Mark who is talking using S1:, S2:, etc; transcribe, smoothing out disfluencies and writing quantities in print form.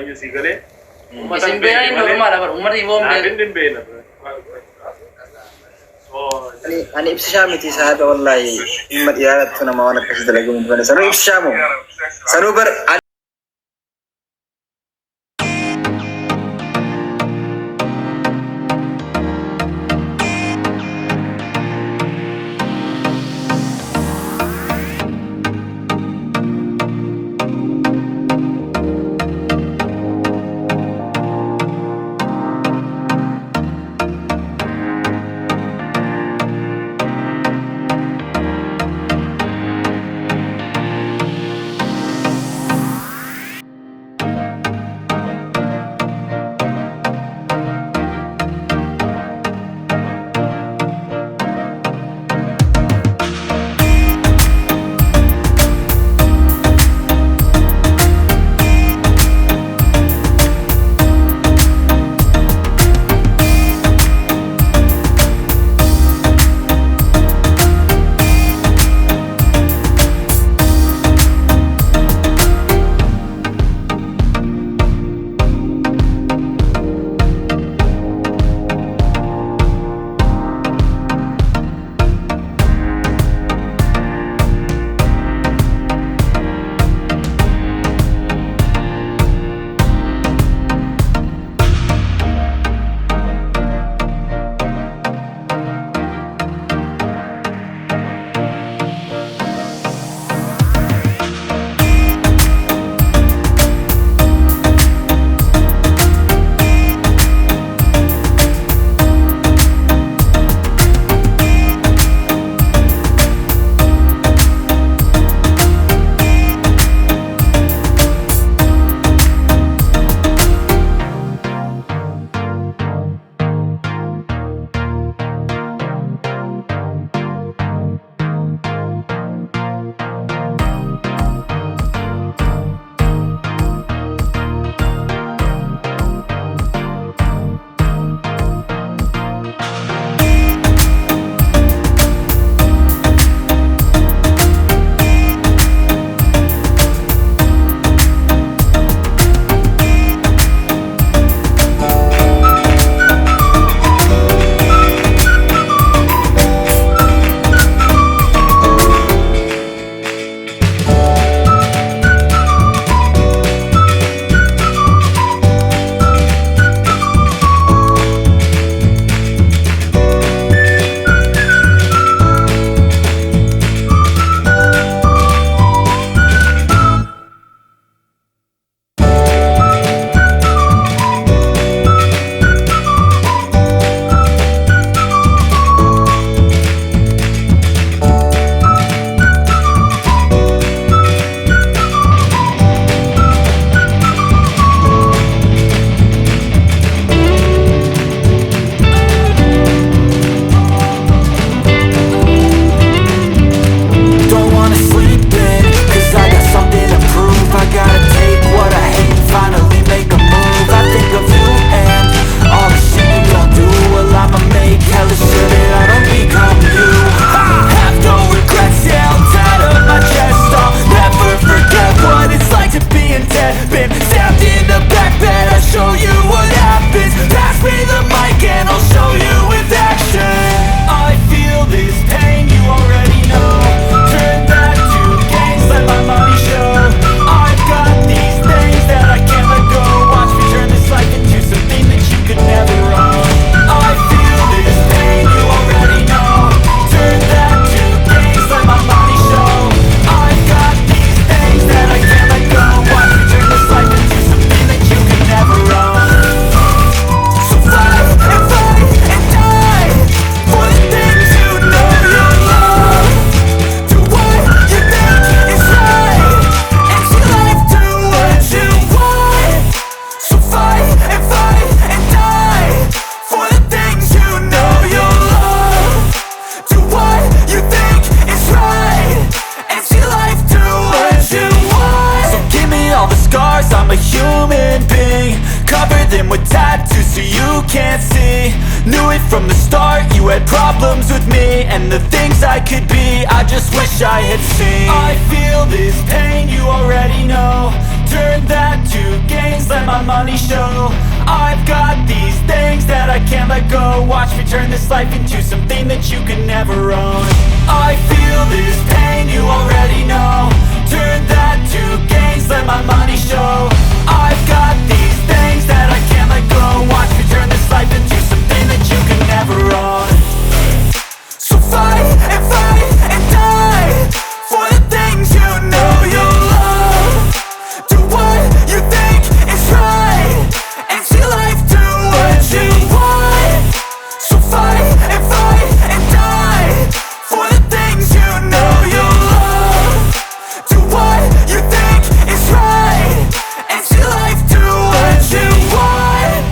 S1: you see gale.
S2: Isin beena normal apa? Umar ibu
S1: Din beena.
S3: Ani Ibsishan miti sahabat wallahi. Imat iyarat tu nama anak kasih lagi mungkin. Sanu Ibsishan mo. Sanu ber.
S4: From the start you had problems with me and the things I could be, I just wish I had seen. I feel this pain, you already know. turn that to gains, let my money show. I've got these things that I can't let go. Watch me turn this life into something that you can never own. I feel this pain, you already know. Turn that to gains, let my money show. I've got these things that I can't let go. Watch me turn this life into something that you can never own. So fight and die for the things you know you love. Do what you think is right and see life do what you want. So fight and die for the things you know you love. Do what you think is right and see life do what you want.